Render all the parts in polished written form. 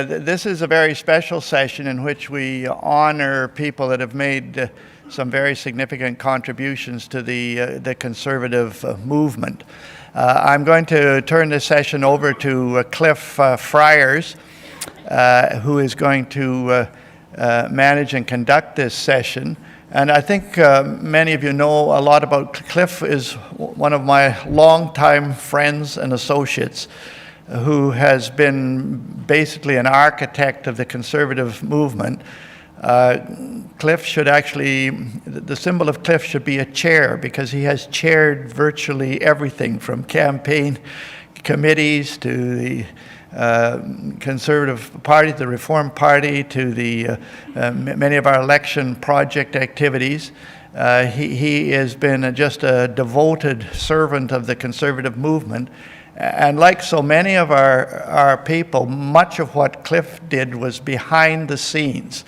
This is a very special session in which we honor people that have made some very significant contributions to the conservative movement. I'm going to turn this session over to Cliff Friars, who is going to manage and conduct this session. And I think many of you know a lot about Cliff. Is one of my longtime friends and associates who has been basically an architect of the conservative movement. Cliff should actually, the symbol of Cliff should be a chair, because he has chaired virtually everything from campaign committees to the Conservative Party, the Reform Party, to the many of our election project activities. He has been just a devoted servant of the conservative movement. And like so many of our people, much of what Cliff did was behind the scenes.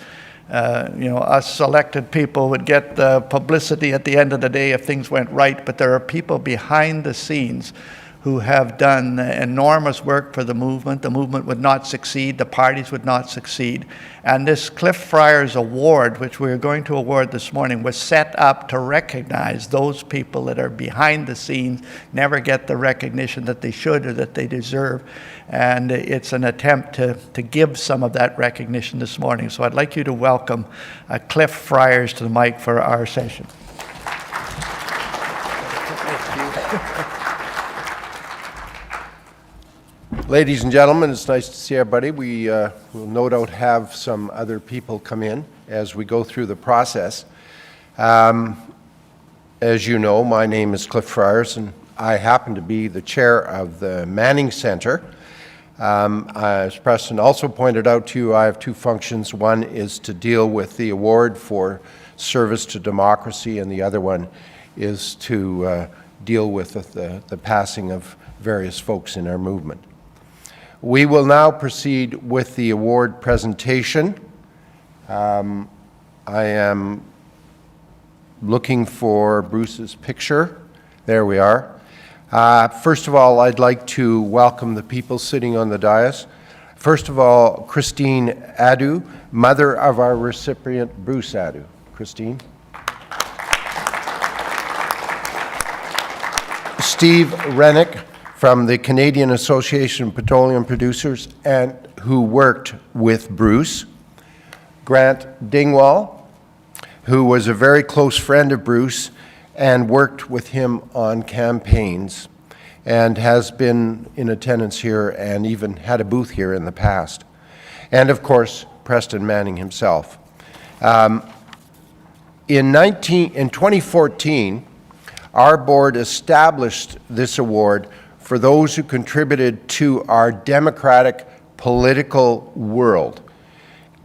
Us elected people would get the publicity at the end of the day if things went right, but there are people behind the scenes who have done enormous work for the movement. The movement would not succeed, the parties would not succeed. And this Cliff Friars Award, which we're going to award this morning, was set up to recognize those people that are behind the scenes, never get the recognition that they should or that they deserve. And it's an attempt to give some of that recognition this morning. So I'd like you to welcome Cliff Friars to the mic for our session. Ladies and gentlemen, it's nice to see everybody. We will no doubt have some other people come in as we go through the process. As you know, my name is Cliff Friars, and I happen to be the chair of the Manning Centre. As Preston also pointed out to you, I have two functions. One is to deal with the award for service to democracy, and the other one is to deal with the passing of various folks in our movement. We will now proceed with the award presentation. I am looking for Bruce's picture. There we are. First of all, I'd like to welcome the people sitting on the dais. First of all, Christine Adu, mother of our recipient, Bruce Adu. Christine. Steve Rennick, from the Canadian Association of Petroleum Producers, and who worked with Bruce. Grant Dingwall, who was a very close friend of Bruce and worked with him on campaigns and has been in attendance here and even had a booth here in the past. And of course, Preston Manning himself. In 2014, our board established this award for those who contributed to our democratic political world,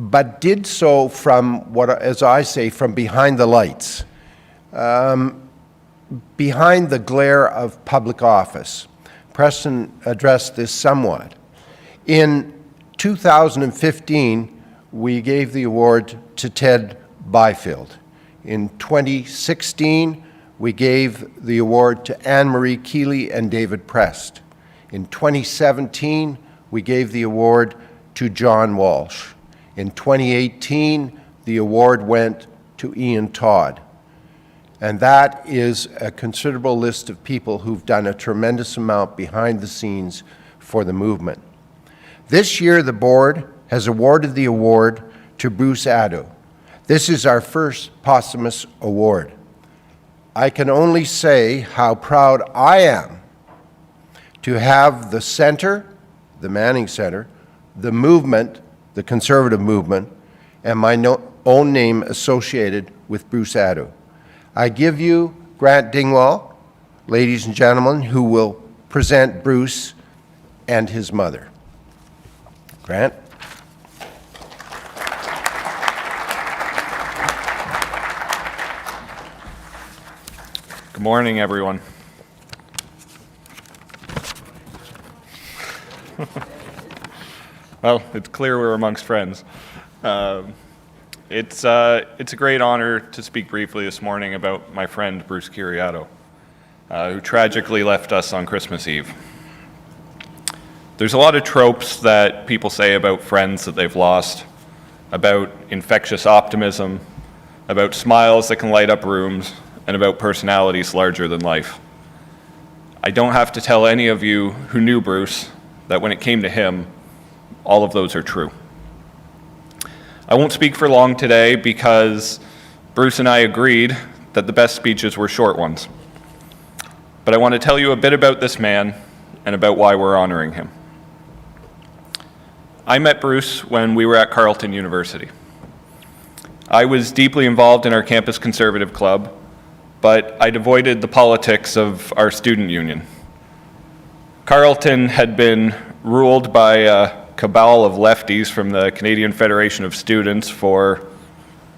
but did so from what, as I say, from behind the lights, behind the glare of public office. Preston addressed this somewhat. In 2015, we gave the award to Ted Byfield. In 2016, we gave the award to Anne-Marie Keeley and David Prest. In 2017, we gave the award to John Walsh. In 2018, the award went to Ian Todd. And that is a considerable list of people who've done a tremendous amount behind the scenes for the movement. This year, the board has awarded the award to Bruce Adu. This is our first posthumous award. I can only say how proud I am to have the Centre, the Manning Centre, the movement, the conservative movement, and my own name associated with Bruce Adu. I give you Grant Dingwall, ladies and gentlemen, who will present Bruce and his mother. Grant. Good morning, everyone. Well, it's clear we're amongst friends. It's a great honor to speak briefly this morning about my friend Bruce Curiato, who tragically left us on Christmas Eve. There's a lot of tropes that people say about friends that they've lost, about infectious optimism, about smiles that can light up rooms, and about personalities larger than life. I don't have to tell any of you who knew Bruce that when it came to him, all of those are true. I won't speak for long today because Bruce and I agreed that the best speeches were short ones. But I want to tell you a bit about this man and about why we're honoring him. I met Bruce when we were at Carleton University. I was deeply involved in our campus conservative club, but I'd avoided the politics of our student union. Carleton had been ruled by a cabal of lefties from the Canadian Federation of Students for,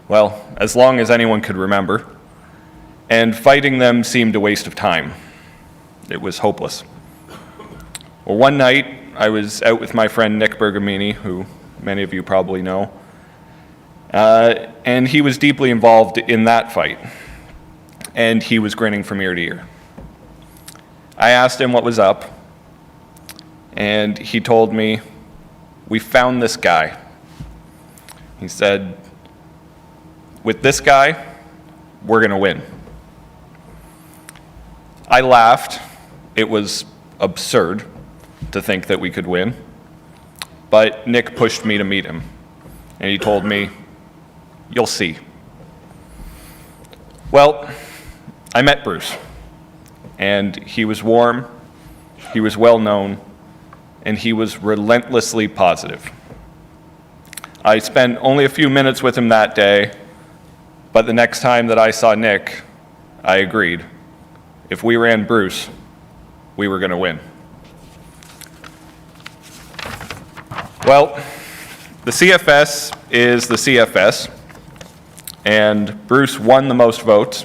well, as long as anyone could remember, and fighting them seemed a waste of time. It was hopeless. Well, one night, I was out with my friend Nick Bergamini, who many of you probably know, and he was deeply involved in that fight, and he was grinning from ear to ear. I asked him what was up, and he told me, "We found this guy." He said, "With this guy, we're going to win." I laughed. It was absurd to think that we could win. But Nick pushed me to meet him, and he told me, "You'll see." Well, I met Bruce, and he was warm, he was well known, and he was relentlessly positive. I spent only a few minutes with him that day, but the next time that I saw Nick, I agreed. If we ran Bruce, we were going to win. Well, the CFS is the CFS, and Bruce won the most votes,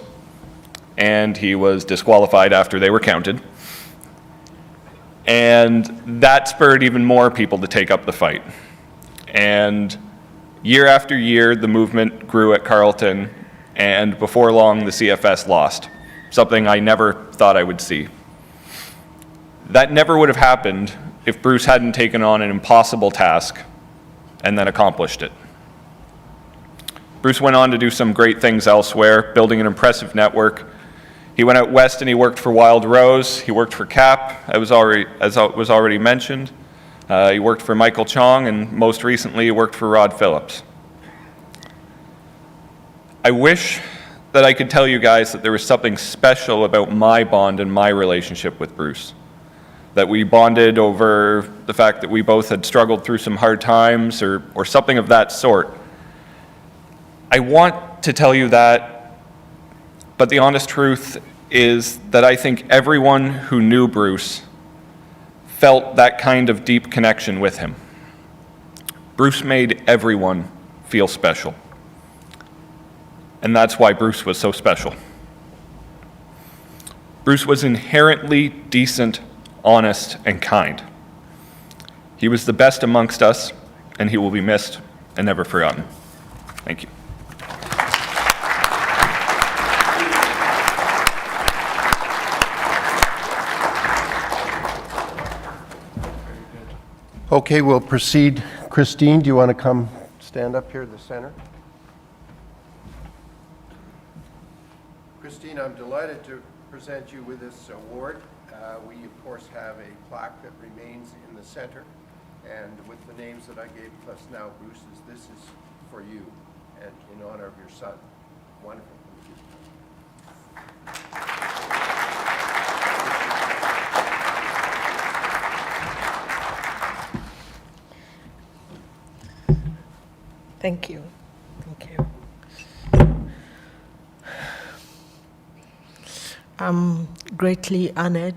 and he was disqualified after they were counted. And that spurred even more people to take up the fight. And year after year, the movement grew at Carleton, and before long, the CFS lost, something I never thought I would see. That never would have happened if Bruce hadn't taken on an impossible task and then accomplished it. Bruce went on to do some great things elsewhere, building an impressive network. He went out west and he worked for Wild Rose. He worked for CAP, as was already mentioned. He worked for Michael Chong, and most recently he worked for Rod Phillips. I wish that I could tell you guys that there was something special about my bond and my relationship with Bruce. That we bonded over the fact that we both had struggled through some hard times or something of that sort. I want to tell you that, but the honest truth is that I think everyone who knew Bruce felt that kind of deep connection with him. Bruce made everyone feel special. And that's why Bruce was so special. Bruce was inherently decent, honest, and kind. He was the best amongst us, and he will be missed and never forgotten. Thank you. Okay, we'll proceed. Christine, do you want to come stand up here in the center? Christine, I'm delighted to present you with this award. We, of course, have a plaque that remains in the center, and with the names that I gave plus now Bruce's, this is for you and in honor of your son. Wonderful. Thank you. Thank you. I'm greatly honored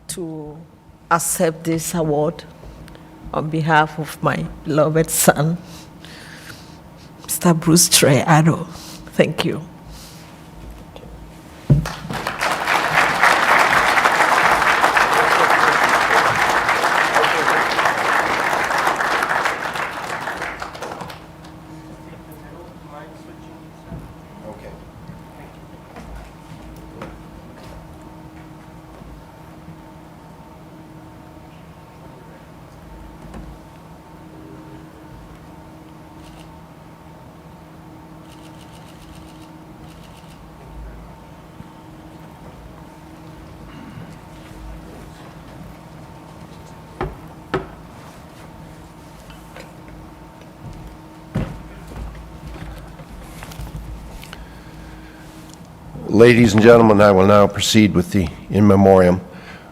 to accept this award on behalf of my beloved son, Mr. Bruce Treado. Thank you. Okay. Ladies and gentlemen, I will now proceed with the in memoriam.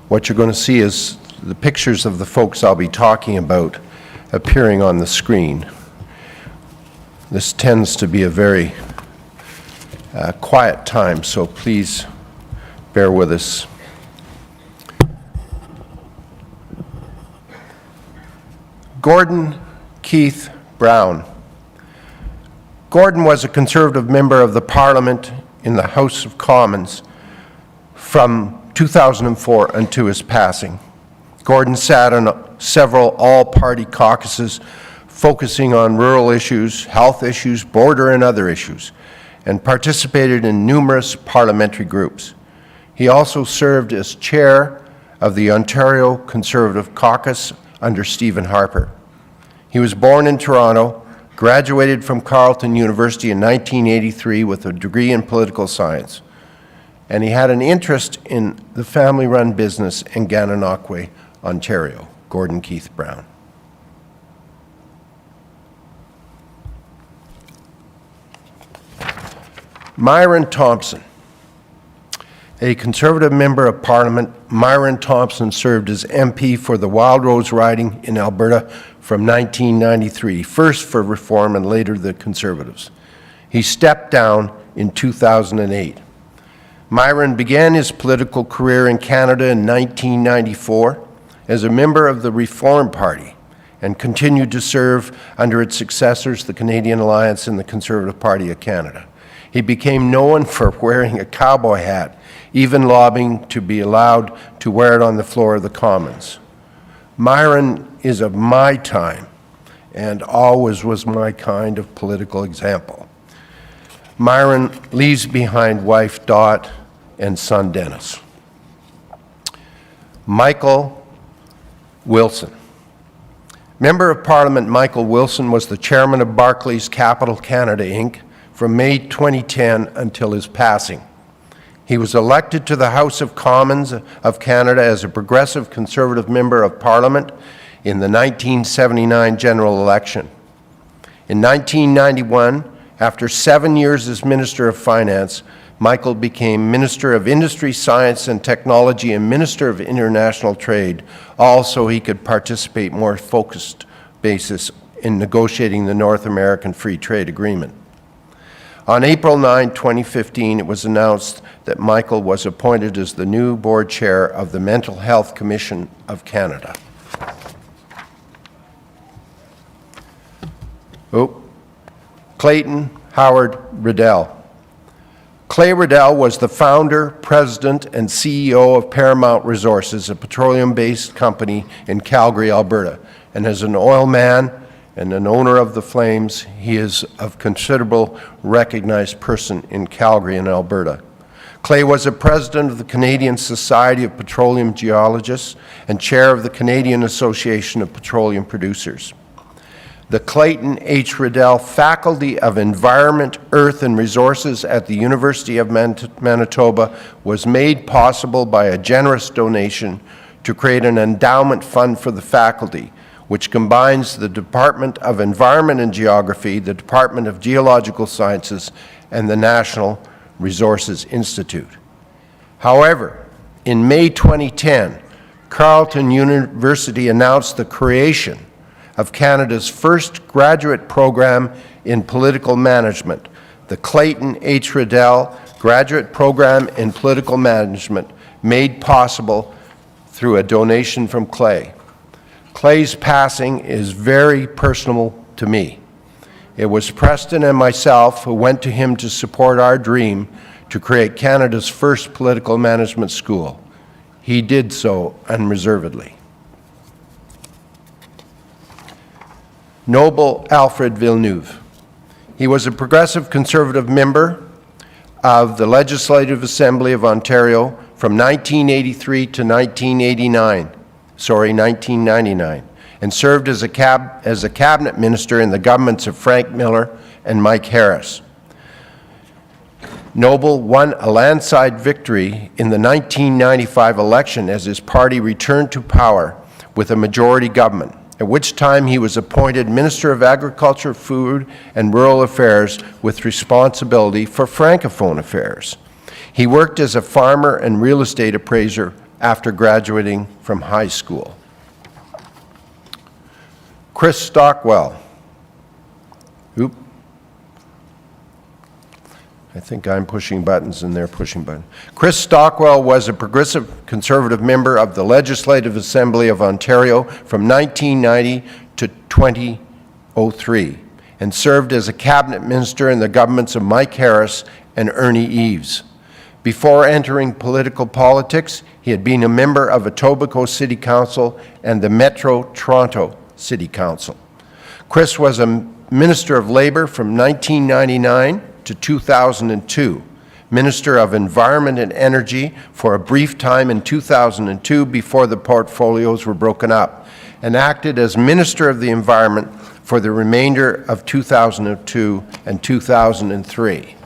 What you're going to see is the pictures of the folks I'll be talking about appearing on the screen. This tends to be a very quiet time, so please bear with us. Gordon Keith Brown. Gordon was a Conservative member of the Parliament in the House of Commons from 2004 until his passing. Gordon sat on several all-party caucuses focusing on rural issues, health issues, border and other issues, and participated in numerous parliamentary groups. He also served as chair of the Ontario Conservative Caucus under Stephen Harper. He was born in Toronto, graduated from Carleton University in 1983 with a degree in political science, and he had an interest in the family-run business in Gananoque, Ontario. Gordon Keith Brown. Myron Thompson. A Conservative member of Parliament, Myron Thompson served as MP for the Wildrose riding in Alberta from 1993, first for Reform and later the Conservatives. He stepped down in 2008. Myron began his political career in Canada in 1994 as a member of the Reform Party and continued to serve under its successors, the Canadian Alliance and the Conservative Party of Canada. He became known for wearing a cowboy hat, even lobbying to be allowed to wear it on the floor of the Commons. Myron is of my time and always was my kind of political example. Myron leaves behind wife Dot and son Dennis. Michael Wilson. Member of Parliament Michael Wilson was the chairman of Barclays Capital Canada Inc. from May 2010 until his passing. He was elected to the House of Commons of Canada as a Progressive Conservative Member of Parliament in the 1979 general election. In 1991, after 7 years as Minister of Finance, Michael became Minister of Industry, Science and Technology and Minister of International Trade, all so he could participate more focused basis in negotiating the North American Free Trade Agreement. On April 9, 2015, it was announced that Michael was appointed as the new board chair of the Mental Health Commission of Canada. Clayton Howard Riddell. Clay Riddell was the founder, president, and CEO of Paramount Resources, a petroleum-based company in Calgary, Alberta. And as an oil man and an owner of the Flames, he is a considerable recognized person in Calgary and Alberta. Clay was a president of the Canadian Society of Petroleum Geologists and chair of the Canadian Association of Petroleum Producers. The Clayton H. Riddell Faculty of Environment, Earth and Resources at the University of Manitoba was made possible by a generous donation to create an endowment fund for the faculty, which combines the Department of Environment and Geography, the Department of Geological Sciences, and the National Resources Institute. However, in May 2010, Carleton University announced the creation of Canada's first graduate program in political management, the Clayton H. Riddell Graduate Program in Political Management, made possible through a donation from Clay. Clay's passing is very personal to me. It was Preston and myself who went to him to support our dream to create Canada's first political management school. He did so unreservedly. Noble Alfred Villeneuve. He was a Progressive Conservative member of the Legislative Assembly of Ontario from 1983 to 1999, and served as a cabinet minister in the governments of Frank Miller and Mike Harris. Noble won a landslide victory in the 1995 election as his party returned to power with a majority government, at which time he was appointed Minister of Agriculture, Food and Rural Affairs with responsibility for Francophone affairs. He worked as a farmer and real estate appraiser after graduating from high school. Chris Stockwell. Oop. I think I'm pushing buttons and they're pushing buttons. Chris Stockwell was a progressive conservative member of the Legislative Assembly of Ontario from 1990 to 2003 and served as a cabinet minister in the governments of Mike Harris and Ernie Eves. Before entering political politics, he had been a member of Etobicoke City Council and the Metro Toronto City Council. Chris was a Minister of Labour from 1999 to 2002, Minister of Environment and Energy for a brief time in 2002 before the portfolios were broken up, and acted as Minister of the Environment for the remainder of 2002 and 2003.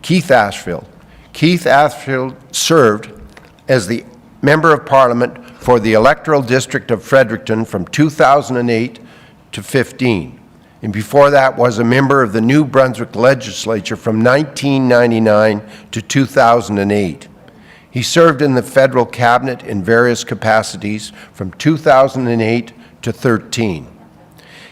Keith Ashfield. Keith Ashfield served as the Member of Parliament for the electoral district of Fredericton from 2008 to 15, and before that was a member of the New Brunswick Legislature from 1999 to 2008. He served in the federal cabinet in various capacities from 2008 to 13.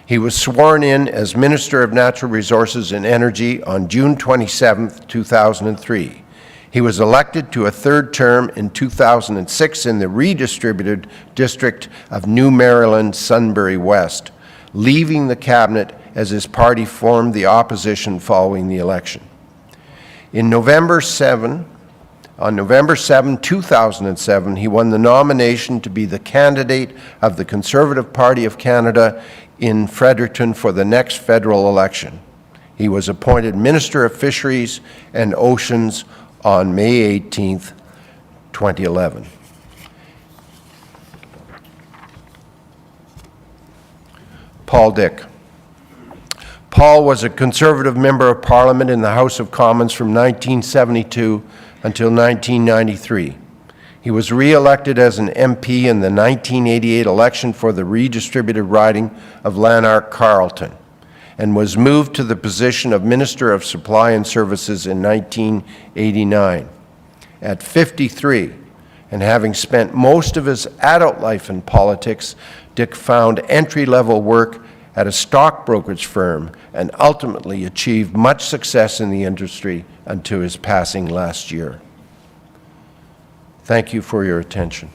He was sworn in as Minister of Natural Resources and Energy on June 27, 2003. He was elected to a third term in 2006 in the redistributed district of New Maryland, Sunbury West, leaving the cabinet as his party formed the opposition following the election. On November 7, 2007, he won the nomination to be the candidate of the Conservative Party of Canada in Fredericton for the next federal election. He was appointed Minister of Fisheries and Oceans on May 18, 2011. Paul Dick. Paul was a Conservative Member of Parliament in the House of Commons from 1972 until 1993. He was re-elected as an MP in the 1988 election for the redistributed riding of Lanark-Carleton, and was moved to the position of Minister of Supply and Services in 1989. At 53, and having spent most of his adult life in politics, Dick found entry-level work at a stock brokerage firm and ultimately achieved much success in the industry until his passing last year. Thank you for your attention.